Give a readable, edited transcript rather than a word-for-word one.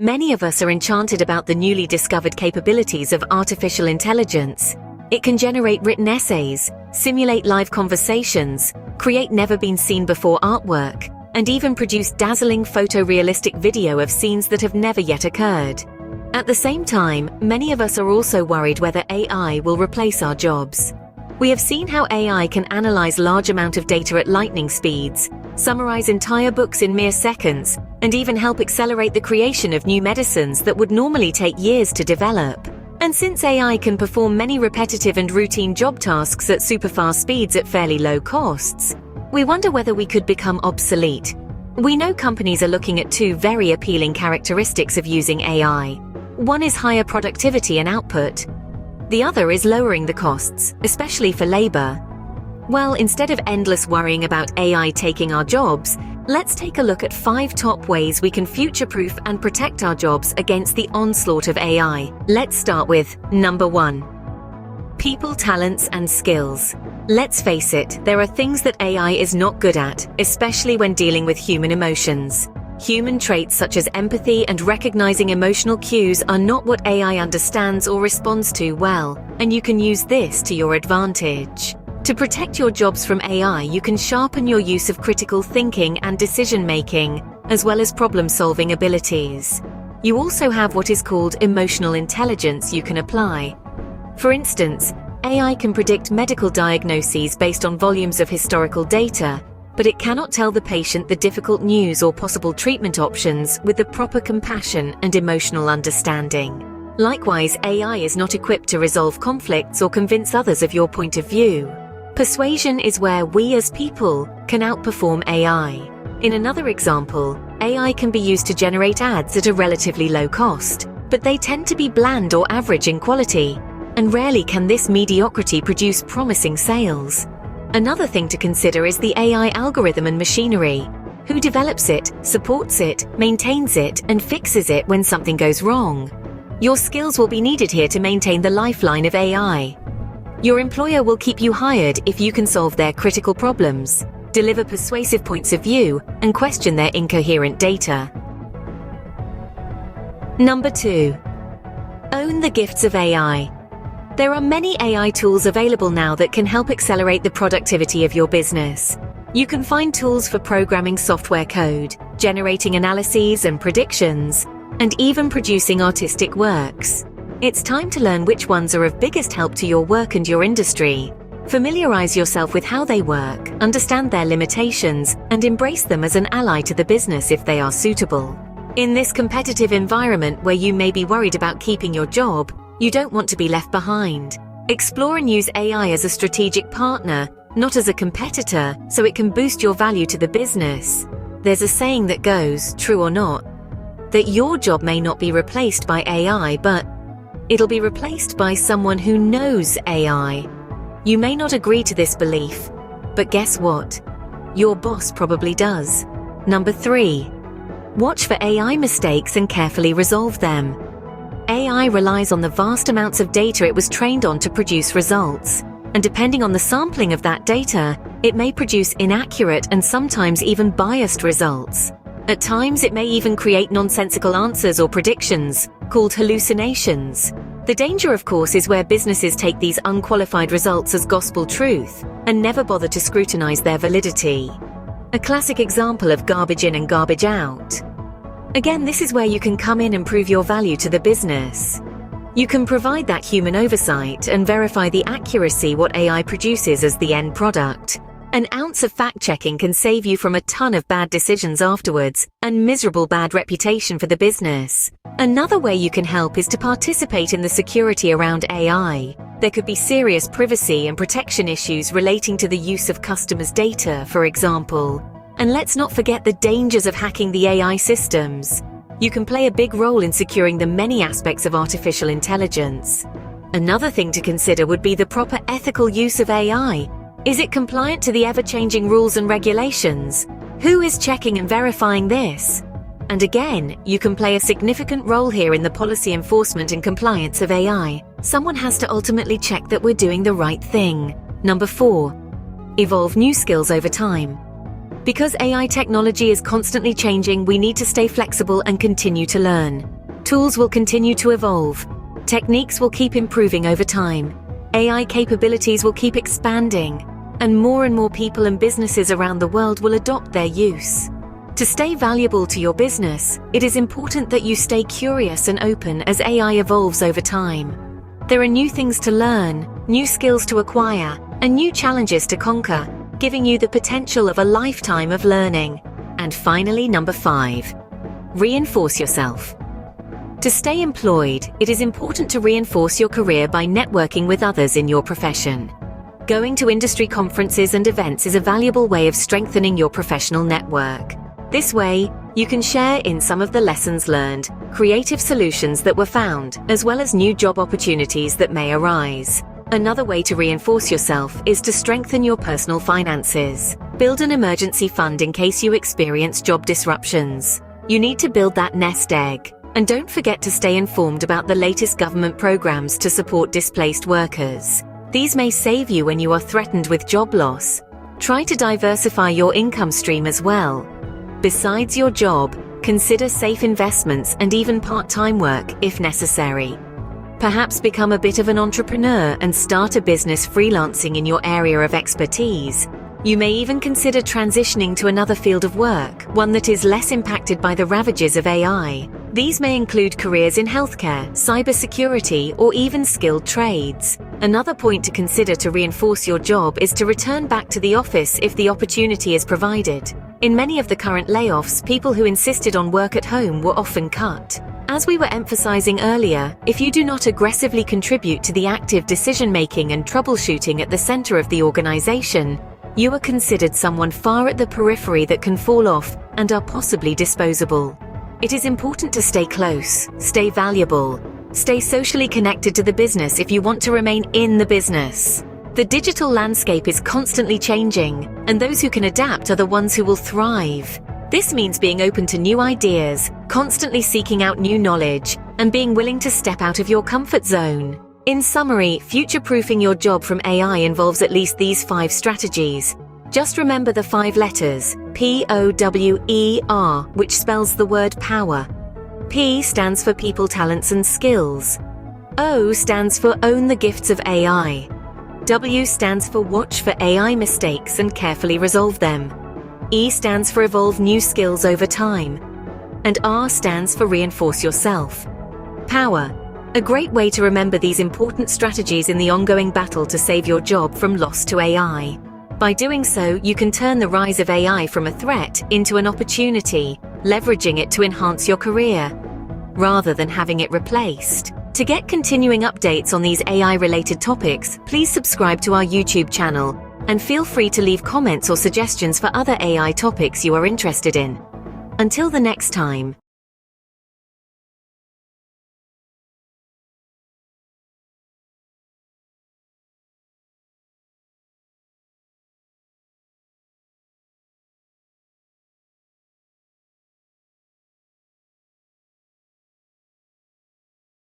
Many of us are enchanted about the newly discovered capabilities of artificial intelligence. It can generate written essays, simulate live conversations, create never-been-seen-before artwork, and even produce dazzling photorealistic video of scenes that have never yet occurred. At the same time, many of us are also worried whether AI will replace our jobs. We have seen how AI can analyze large amounts of data at lightning speeds, summarize entire books in mere seconds, and even help accelerate the creation of new medicines that would normally take years to develop. And since AI can perform many repetitive and routine job tasks at super-fast speeds at fairly low costs, we wonder whether we could become obsolete. We know companies are looking at two very appealing characteristics of using AI. One is higher productivity and output. The other is lowering the costs, especially for labor. Well, instead of endless worrying about AI taking our jobs, let's take a look at 5 top ways we can future-proof and protect our jobs against the onslaught of AI. Let's start with number 1. People, talents, and skills. Let's face it, there are things that AI is not good at, especially when dealing with human emotions. Human traits such as empathy and recognizing emotional cues are not what AI understands or responds to well, and you can use this to your advantage. To protect your jobs from AI, you can sharpen your use of critical thinking and decision-making, as well as problem-solving abilities. You also have what is called emotional intelligence you can apply. For instance, AI can predict medical diagnoses based on volumes of historical data, but it cannot tell the patient the difficult news or possible treatment options with the proper compassion and emotional understanding. Likewise, AI is not equipped to resolve conflicts or convince others of your point of view. Persuasion is where we as people can outperform AI. In another example, AI can be used to generate ads at a relatively low cost, but they tend to be bland or average in quality, and rarely can this mediocrity produce promising sales. Another thing to consider is the AI algorithm and machinery. Who develops it, supports it, maintains it, and fixes it when something goes wrong? Your skills will be needed here to maintain the lifeline of AI. Your employer will keep you hired if you can solve their critical problems, deliver persuasive points of view, and question their incoherent data. Number 2. Own the gifts of AI. There are many AI tools available now that can help accelerate the productivity of your business. You can find tools for programming software code, generating analyses and predictions, and even producing artistic works. It's time to learn which ones are of biggest help to your work and your industry. Familiarize yourself with how they work, understand their limitations, and embrace them as an ally to the business if they are suitable. In this competitive environment where you may be worried about keeping your job, you don't want to be left behind. Explore and use AI as a strategic partner, not as a competitor, so it can boost your value to the business. There's a saying that goes, true or not, that your job may not be replaced by AI, but it'll be replaced by someone who knows AI. You may not agree to this belief, but guess what? Your boss probably does. Number 3. Watch for AI mistakes and carefully resolve them. AI relies on the vast amounts of data it was trained on to produce results, and depending on the sampling of that data, it may produce inaccurate and sometimes even biased results. At times, it may even create nonsensical answers or predictions, called hallucinations. The danger, of course, is where businesses take these unqualified results as gospel truth and never bother to scrutinize their validity. A classic example of garbage in and garbage out. Again, this is where you can come in and prove your value to the business. You can provide that human oversight and verify the accuracy what AI produces as the end product. An ounce of fact-checking can save you from a ton of bad decisions afterwards and miserable bad reputation for the business. Another way you can help is to participate in the security around AI. There could be serious privacy and protection issues relating to the use of customers' data, for example. And let's not forget the dangers of hacking the AI systems. You can play a big role in securing the many aspects of artificial intelligence. Another thing to consider would be the proper ethical use of AI. Is it compliant to the ever-changing rules and regulations? Who is checking and verifying this? And again, you can play a significant role here in the policy enforcement and compliance of AI. Someone has to ultimately check that we're doing the right thing. Number 4. Evolve new skills over time. Because AI technology is constantly changing, we need to stay flexible and continue to learn. Tools will continue to evolve. Techniques will keep improving over time. AI capabilities will keep expanding, and more people and businesses around the world will adopt their use. To stay valuable to your business, it is important that you stay curious and open as AI evolves over time. There are new things to learn, new skills to acquire, and new challenges to conquer, giving you the potential of a lifetime of learning. And finally, number 5. Reinforce yourself. To stay employed, it is important to reinforce your career by networking with others in your profession. Going to industry conferences and events is a valuable way of strengthening your professional network. This way, you can share in some of the lessons learned, creative solutions that were found, as well as new job opportunities that may arise. Another way to reinforce yourself is to strengthen your personal finances. Build an emergency fund in case you experience job disruptions. You need to build that nest egg. And don't forget to stay informed about the latest government programs to support displaced workers. These may save you when you are threatened with job loss. Try to diversify your income stream as well. Besides your job, consider safe investments and even part-time work if necessary. Perhaps become a bit of an entrepreneur and start a business freelancing in your area of expertise. You may even consider transitioning to another field of work, one that is less impacted by the ravages of AI. These may include careers in healthcare, cybersecurity, or even skilled trades. Another point to consider to reinforce your job is to return back to the office if the opportunity is provided. In many of the current layoffs, people who insisted on work at home were often cut. As we were emphasizing earlier, if you do not aggressively contribute to the active decision-making and troubleshooting at the center of the organization, you are considered someone far at the periphery that can fall off and are possibly disposable. It is important to stay close, stay valuable, stay socially connected to the business if you want to remain in the business. The digital landscape is constantly changing, and those who can adapt are the ones who will thrive. This means being open to new ideas, constantly seeking out new knowledge, and being willing to step out of your comfort zone. In summary, future-proofing your job from AI involves at least these 5 strategies. Just remember the 5 letters, POWER, which spells the word power. P stands for people, talents, and skills. O stands for own the gifts of AI. W stands for watch for AI mistakes and carefully resolve them. E stands for evolve new skills over time. And R stands for reinforce yourself. Power. A great way to remember these important strategies in the ongoing battle to save your job from loss to AI. By doing so, you can turn the rise of AI from a threat into an opportunity, leveraging it to enhance your career, rather than having it replaced. To get continuing updates on these AI-related topics, please subscribe to our YouTube channel, and feel free to leave comments or suggestions for other AI topics you are interested in. Until the next time.